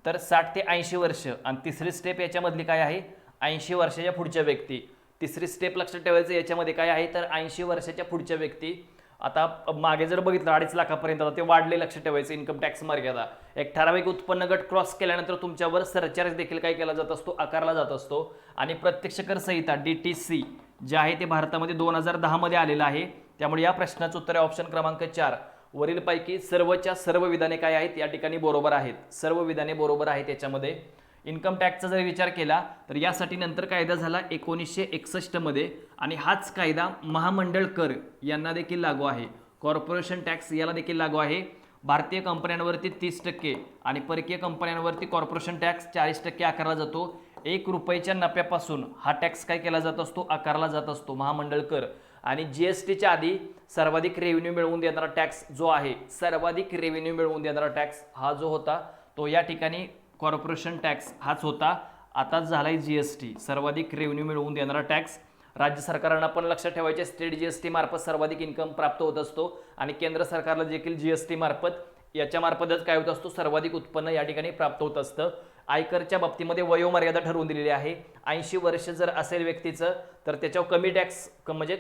तर 60 ते 80 वर्ष आणि तिसरी स्टेप याच्यामधली काय आहे 80 वर्षाच्या पुढच्या व्यक्ती. तिसरी स्टेप लक्षात ठेवायचं याच्यामध्ये काय आहे तर 80 वर्षाच्या पुढच्या व्यक्ती. आता मागे जर बघितलं 2.5 लाखापर्यंत, आता ते वाढले, लक्षात ठेवायचं. इन्कम टॅक्स मर्यादा एक ठराविक उत्पन्न गट क्रॉस केल्यानंतर तुमच्यावर सरचार्ज देखील काय केला जात असतो, आकारला जात असतो. आणि प्रत्यक्ष कर संहिता DTC जे आहे ते भारतामध्ये 2010 मध्ये आलेलं आहे. त्यामुळे या प्रश्नाचं उत्तर आहे ऑप्शन क्रमांक 4. वरीलपैकी सर्वच्या सर्व विधाने काय आहेत, या ठिकाणी बरोबर आहेत. सर्व विधाने बरोबर आहेत याच्यामध्ये. इन्कम टॅक्सचा जर विचार केला तर यासाठी नंतर कायदा झाला 1961 मध्ये आणि हाच कायदा महामंडळ कर यांना देखील लागू आहे. कॉर्पोरेशन टॅक्स याला देखील लागू आहे. भारतीय कंपन्यांवरती 30% आणि परकीय कंपन्यांवरती कॉर्पोरेशन टॅक्स 40% आकारला जातो. 1 रुपयाच्या नफ्यापासून हा टॅक्स काय केला जात असतो, आकारला जात असतो, महामंडळ कर. आणि जीएसटीच्या आधी सर्वाधिक रेव्हेन्यू मिळवून देणारा टॅक्स जो आहे, सर्वाधिक रेव्हेन्यू मिळवून देणारा टॅक्स हा जो होता तो या ठिकाणी कॉर्पोरेशन टॅक्स हाच होता. आताच झालाय जीएसटी, सर्वाधिक रेव्हेन्यू मिळवून देणारा टॅक्स. राज्य सरकारांना पण लक्षात ठेवायचे, स्टेट जीएसटी मार्फत सर्वाधिक इन्कम प्राप्त होत असतो आणि केंद्र सरकारला देखील जीएसटी मार्फत याच्या मार्फतच काय होत असतो, सर्वाधिक उत्पन्न या ठिकाणी प्राप्त होत असतं. आयकरच्या बाबतीमध्ये वयोमर्यादा ठरवून दिलेली आहे. 80 वर्ष जर असेल व्यक्तीचं तर त्याच्यावर कमी टॅक्स म्हणजे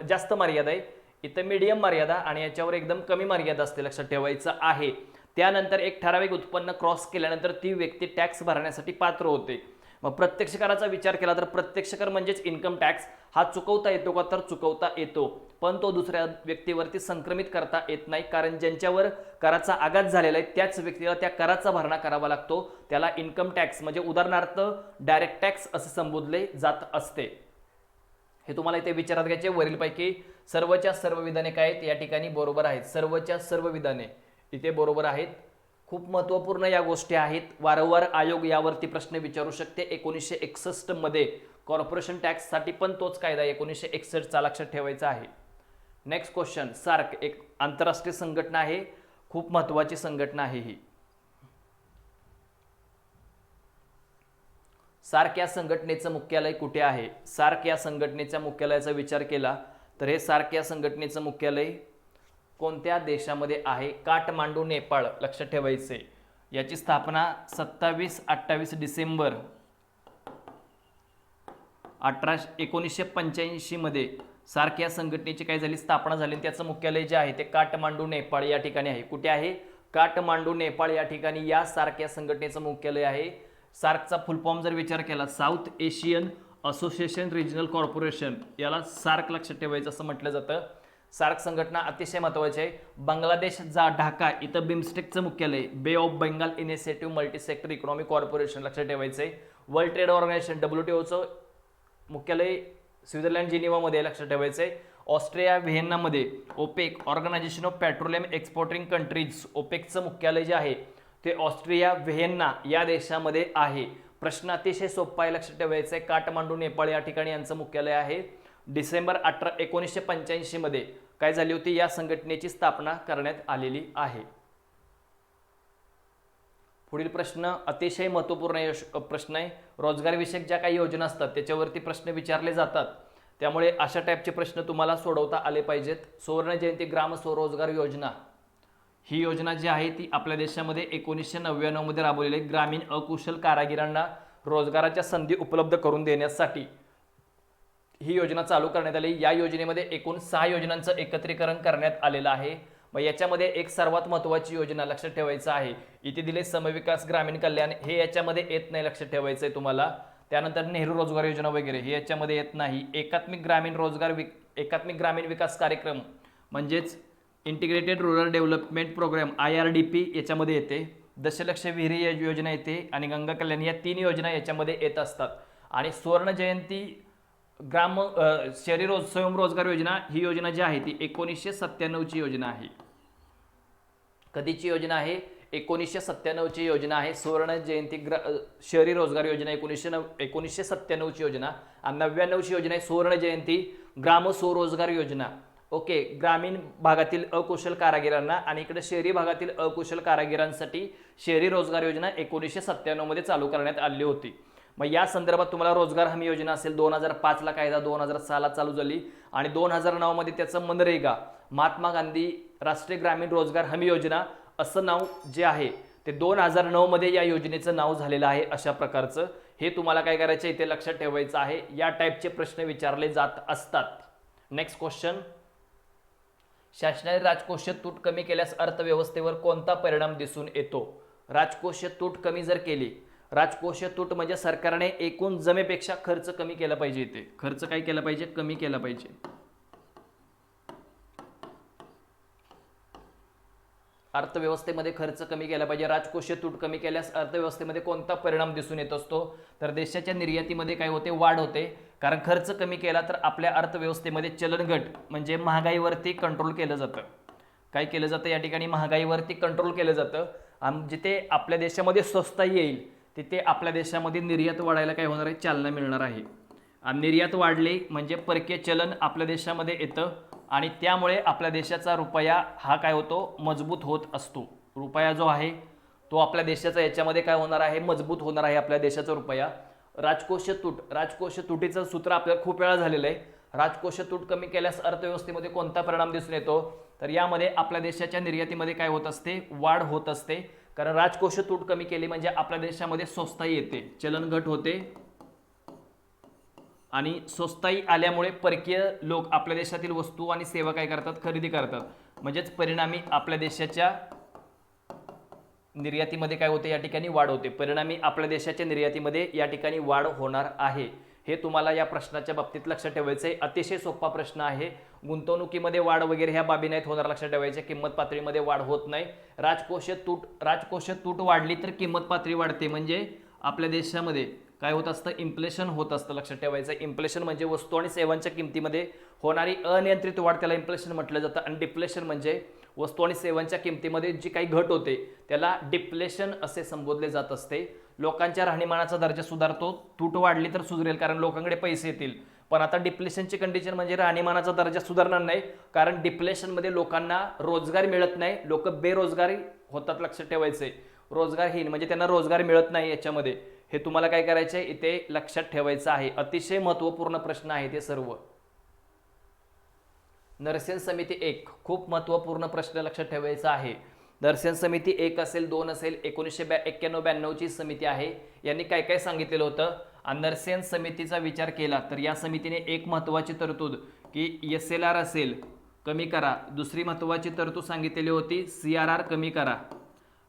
जास्त मर्यादा आहे. इथं मीडियम मर्यादा आणि याच्यावर एकदम कमी मर्यादा असते, लक्षात ठेवायचं आहे. त्यानंतर एक ठराविक उत्पन्न क्रॉस केल्यानंतर ती व्यक्ती टॅक्स भरण्यासाठी पात्र होते. मग प्रत्यक्ष कराचा विचार केला तर प्रत्यक्ष कर म्हणजेच इन्कम टॅक्स हा चुकवता येतो का, तर चुकवता येतो, पण तो दुसऱ्या व्यक्तीवरती संक्रमित करता येत नाही. कारण ज्यांच्यावर कराचा आघात झालेला आहे त्याच व्यक्तीला त्या कराचा भरणा करावा लागतो. त्याला इन्कम टॅक्स म्हणजे उदाहरणार्थ डायरेक्ट टॅक्स असे संबोधले जात असते. हे तुम्हाला इथे विचारात घ्यायचे. वरीलपैकी सर्वच्या सर्व विधाने काय आहेत, या ठिकाणी बरोबर आहेत. सर्वच्या सर्व विधाने इथे बरोबर आहेत. खूप महत्त्वपूर्ण या गोष्टी आहेत. वारंवार आयोग यावरती प्रश्न विचारू शकते. 1961 मध्ये कॉर्पोरेशन टॅक्स साठी पण तोच कायदा 1961 चा लक्षात ठेवायचा आहे. Next question. सार्क एक आंतरराष्ट्रीय संघटना आहे, खूप महत्त्वाची संघटना आहे ही. सार्क या संघटनेचं मुख्यालय कुठे आहे? सार्क या संघटनेच्या मुख्यालयाचा विचार केला तर हे सार्क या संघटनेचं मुख्यालय कोणत्या देशामध्ये आहे? काठमांडू, नेपाळ. लक्षात ठेवायचे. याची स्थापना 27-28 डिसेंबर 1985 मध्ये सार्क या संघटनेची काय झाली, स्थापना झाली. त्याचं मुख्यालय जे आहे ते काठमांडू, नेपाळ या ठिकाणी आहे. कुठे आहे? काठमांडू, नेपाळ या ठिकाणी या सार्क या संघटनेचं मुख्यालय आहे. सार्कचा फुल फॉर्म जर विचार केला, south Asian association regional corporation, याला सार्क लक्षात ठेवायचं असं म्हटलं जातं. सार्क संघटना अतिशय महत्त्वाची आहे. बांगलादेश ढाका इथं बिमस्टेकचं मुख्यालय, बे of Bengal initiative multi sector economic corporation लक्षात ठेवायचंय. वर्ल्ड ट्रेड ऑर्गनायझेशन WTOचं मुख्यालय स्वित्झर्लंड जिनिव्हामध्ये लक्षात ठेवायचंय. ऑस्ट्रिया व्हिएन्नामध्ये OPEC Organization of Petroleum Exporting Countries, ओपेकचं मुख्यालय जे आहे ते ऑस्ट्रिया व्हिएन्ना या देशामध्ये आहे. प्रश्न अतिशय सोपा आहे, लक्षात ठेवायचा आहे. काठमांडू, नेपाळ या ठिकाणी यांचं मुख्यालय आहे. डिसेंबर 1985 मध्ये काय झाली होती, या संघटनेची स्थापना करण्यात आलेली आहे. पुढील प्रश्न अतिशय महत्त्वपूर्ण प्रश्न आहे. रोजगार विषयक ज्या काही योजना असतात त्याच्यावरती प्रश्न विचारले जातात, त्यामुळे अशा टाईपचे प्रश्न तुम्हाला सोडवता आले पाहिजेत. सुवर्ण जयंती ग्राम स्वरोजगार योजना ही योजना जी आहे ती आपल्या देशामध्ये 1999 मध्ये राबवलेली आहे. ग्रामीण अकुशल कारागिरांना रोजगाराच्या संधी उपलब्ध करून देण्यासाठी ही योजना चालू करण्यात आली. या योजनेमध्ये एकूण 6 योजनांचं एकत्रीकरण करण्यात आलेलं आहे. मग याच्यामध्ये एक सर्वात महत्त्वाची योजना लक्षात ठेवायचं आहे, इथे दिले समविकास ग्रामीण कल्याण, हे याच्यामध्ये येत नाही, लक्षात ठेवायचं आहे तुम्हाला. त्यानंतर नेहरू रोजगार योजना वगैरे हे याच्यामध्ये येत नाही. एकात्मिक ग्रामीण विकास कार्यक्रम म्हणजेच integrated rural development programme IRDP याच्यामध्ये येते. दशलक्ष विहिरी योजना येते आणि गंगा कल्याण या 3 योजना याच्यामध्ये येत असतात. आणि सुवर्ण जयंती शहरी स्वयंरोजगार योजना ही योजना जी आहे ती 1997 ची योजना आहे. कधीची योजना आहे? 1997 ची योजना आहे. सुवर्ण जयंती शहरी रोजगार योजना 1997 ची योजना. आणि 99 ची योजना आहे सुवर्ण जयंती ग्राम स्वरोजगार योजना. ओके, ग्रामीण भागातील अकुशल कारागिरांना आणि इकडे शहरी भागातील अकुशल कारागिरांसाठी शहरी रोजगार योजना 1997 मध्ये चालू करण्यात आली होती. मग या संदर्भात तुम्हाला रोजगार हमी योजना असेल, 2005 ला कायदा 2006 ला चालू झाली आणि 2009 मध्ये त्याचं मनरेगा महात्मा गांधी राष्ट्रीय ग्रामीण रोजगार हमी योजना असं नाव जे आहे ते 2009 मध्ये या योजनेचं नाव झालेलं आहे. अशा प्रकारचं हे तुम्हाला काय करायचं इथे लक्षात ठेवायचं आहे. या टाईपचे प्रश्न विचारले जात असतात. Next question. शासनाने राजकोषीय तूट कमी केल्यास अर्थव्यवस्थेवर कोणता परिणाम दिसून येतो? राजकोषीय तूट कमी जर केली, राजकोषीय तूट म्हणजे सरकारने एकूण जमेपेक्षा खर्च कमी केला पाहिजे. इथे खर्च काय केला पाहिजे? कमी केला पाहिजे. अर्थव्यवस्थेमध्ये खर्च कमी केला पाहिजे. राजकोषीय तूट कमी केल्यास अर्थव्यवस्थेमध्ये कोणता परिणाम दिसून येत असतो? तर देशाच्या निर्यातीमध्ये काय होते? वाढ होते. कारण खर्च कमी केला तर आपल्या अर्थव्यवस्थेमध्ये चलनघट म्हणजे महागाईवरती कंट्रोल केलं जातं. काय केलं जातं या ठिकाणी महागाईवरती कंट्रोल केलं जातं आणि जिथे आपल्या देशामध्ये स्वस्ताई येईल तिथे आपल्या देशामध्ये निर्यात वाढायला काय होणार आहे, चालना मिळणार आहे. आणि निर्यात वाढली म्हणजे परकीय चलन आपल्या देशामध्ये येतं आणि त्यामुळे आपल्या देशाचा रुपया हा काय होतो, मजबूत होत असतो. रुपया जो आहे तो आपल्या देशाचा याच्यामध्ये काय होणार आहे, मजबूत होणार आहे आपल्या देशाचा रुपया. राजकोष तुटीचं सूत्र आपल्याला खूप वेळा झालेलं आहे. राजकोष तूट कमी केल्यास अर्थव्यवस्थेमध्ये कोणता परिणाम दिसून येतो, तर यामध्ये आपल्या देशाच्या निर्यातीमध्ये काय होत असते, वाढ होत असते. कारण राजकोष तूट कमी केली म्हणजे आपल्या देशामध्ये स्वस्ताई येते, चलन घट होते आणि स्वस्ताई आल्यामुळे परकीय लोक आपल्या देशातील वस्तू आणि सेवा काय करतात, खरेदी करतात. म्हणजेच परिणामी आपल्या देशाच्या निर्यातीमध्ये काय होते, या ठिकाणी वाढ होते. परिणामी आपल्या देशाच्या निर्यातीमध्ये या ठिकाणी वाढ होणार आहे. हे तुम्हाला या प्रश्नाच्या बाबतीत लक्षात ठेवायचं आहे. अतिशय सोपा प्रश्न आहे. गुंतवणुकीमध्ये वाढ वगैरे ह्या बाबी नाहीत होणार, लक्षात ठेवायचे. किंमत पातळीमध्ये वाढ होत नाही. राजकोष तूट वाढली तर किंमत पातळी वाढते, म्हणजे आपल्या देशामध्ये काय होत असतं, इन्फ्लेशन होत असतं, लक्षात ठेवायचं. इन्फ्लेशन म्हणजे वस्तू आणि सेवांच्या किमतीमध्ये होणारी अनियंत्रित वाढ, त्याला इन्फ्लेशन म्हटलं जातं. आणि डिप्लेशन म्हणजे वस्तू आणि सेवांच्या किमतीमध्ये जी काही घट होते त्याला डिप्लेशन असे संबोधले जात असते. लोकांच्या राहणीमानाचा दर्जा सुधारतो. तूट वाढली तर सुधारेल कारण लोकांकडे पैसे येतील. पण आता डिप्लेशनची कंडिशन म्हणजे राहणीमानाचा दर्जा सुधारणार नाही, कारण डिप्लेशनमध्ये लोकांना रोजगार मिळत नाही, लोक बेरोजगारी होतात, लक्षात ठेवायचे. रोजगारहीन म्हणजे त्यांना रोजगार मिळत नाही. याच्यामध्ये हे तुम्हाला काय करायचं आहे, इथे लक्षात ठेवायचं आहे. अतिशय महत्त्वपूर्ण प्रश्न आहे ते सर्व. नरसेन समिती 1 खूप महत्त्वपूर्ण प्रश्न लक्षात ठेवायचा आहे. नरसेन समिती 1 असेल, 2 असेल, 1991-92ची समिती आहे. यांनी काय काय सांगितलेलं होतं. आणि नरसेन समितीचा विचार केला तर या समितीने एक महत्त्वाची तरतूद की SLR असेल कमी करा. दुसरी महत्त्वाची तरतूद सांगितलेली होती CRR कमी करा.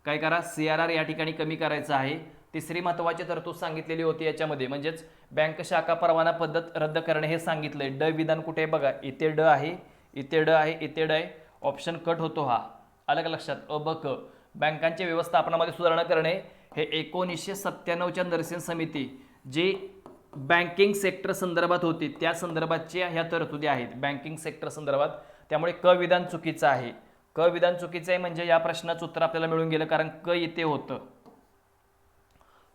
काय करा, CRR या ठिकाणी कमी करायचं आहे. तिसरी महत्त्वाची तरतूद सांगितलेली होती याच्यामध्ये म्हणजेच बँक शाखा परवाना पद्धत रद्द करणे हे सांगितलंय. ड विधान कुठे बघा, इथे ड आहे, इथे ड आहे, इथे ड आहे. ऑप्शन कट होतो हा, अलग लक्षात. ब क बँकांच्या व्यवस्थापनामध्ये सुधारणा करणे हे 1997च्या नरसेन समिती जी बँकिंग सेक्टर संदर्भात होती त्या संदर्भातच्या ह्या तरतुदी आहेत, बँकिंग सेक्टर संदर्भात. त्यामुळे क विधान चुकीचं आहे. क विधान चुकीचं आहे म्हणजे या प्रश्नाचं उत्तर आपल्याला मिळून गेलं, कारण क इथे होतं.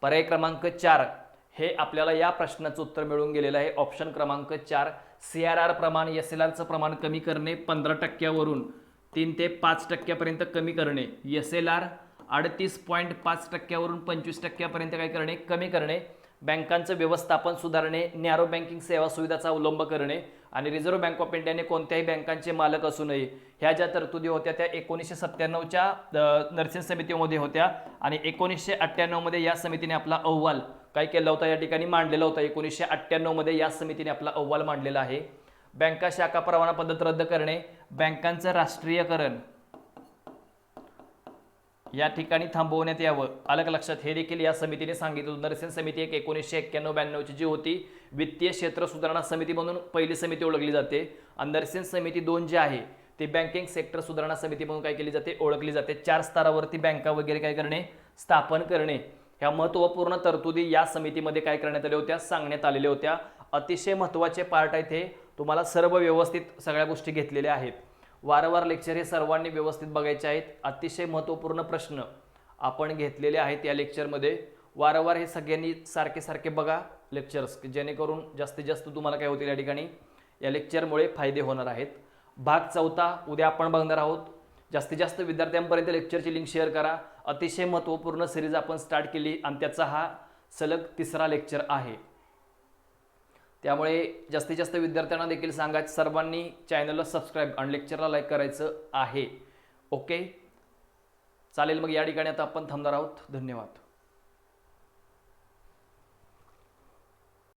पर्याय क्रमांक 4 हे आपल्याला या प्रश्नाचं उत्तर मिळून गेलेलं आहे. ऑप्शन क्रमांक 4 CRR प्रमाण, SLRचं प्रमाण कमी करणे 15% 3 ते 5% कमी करणे. SLR 38.5% 25% काय करणे, कमी करणे. बँकांचं व्यवस्थापन सुधारणे, नॅरो बँकिंग सेवा सुविधाचा अवलंब करणे. आणि रिझर्व्ह बँक ऑफ इंडियाने कोणत्याही बँकांचे मालक असू नये. ह्या ज्या तरतुदी होत्या त्या 1997च्या नरसेन समितीमध्ये होत्या. आणि 1998मध्ये या समितीने आपला अहवाल काय केला होता, या ठिकाणी मांडलेला होता. 1998मध्ये या समितीने आपला अहवाल मांडलेला आहे. बँका शाखा परवाना पद्धत रद्द करणे, बँकांचं राष्ट्रीयकरण या ठिकाणी थांबवण्यात यावं, अलग लक्षात. हे देखील या समितीने सांगितलं. नरसेन समिती 1991-92ची जी होती वित्तीय क्षेत्र सुधारणा समिती म्हणून पहिली समिती ओळखली जाते. आणि नरसेन समिती 2 जी आहे ती बँकिंग सेक्टर सुधारणा समिती म्हणून काय केली जाते, ओळखली जाते. 4 स्तरावरती बँका वगैरे काय करणे, स्थापन करणे. ह्या महत्त्वपूर्ण तरतुदी या समितीमध्ये काय करण्यात आल्या होत्या, सांगण्यात आलेल्या होत्या. अतिशय महत्त्वाचे पार्ट आहेत हे. तुम्हाला सर्व व्यवस्थित सगळ्या गोष्टी घेतलेल्या आहेत. वारंवार लेक्चर हे सर्वांनी व्यवस्थित बघायचे आहेत. अतिशय महत्त्वपूर्ण प्रश्न आपण घेतलेले आहेत या लेक्चरमध्ये. वारंवार हे सगळ्यांनी सारखे सारखे बघा लेक्चर्स, जेणेकरून जास्तीत जास्त तुम्हाला काय होतील या ठिकाणी या लेक्चरमुळे फायदे होणार आहेत. भाग 4 उद्या आपण बघणार आहोत. जास्तीत जास्त विद्यार्थ्यांपर्यंत लेक्चरची लिंक शेअर करा. अतिशय महत्त्वपूर्ण सिरीज आपण स्टार्ट केली आणि त्याचा हा सलग 3रा लेक्चर आहे. त्यामुळे जास्तीत जास्त विद्यार्थ्यांना देखील सांगा सर्वांनी चॅनलला सबस्क्राईब आणि लेक्चरला लाईक करायचं आहे. ओके, चालेल. मग या ठिकाणी आता आपण थांबणार आहोत. धन्यवाद.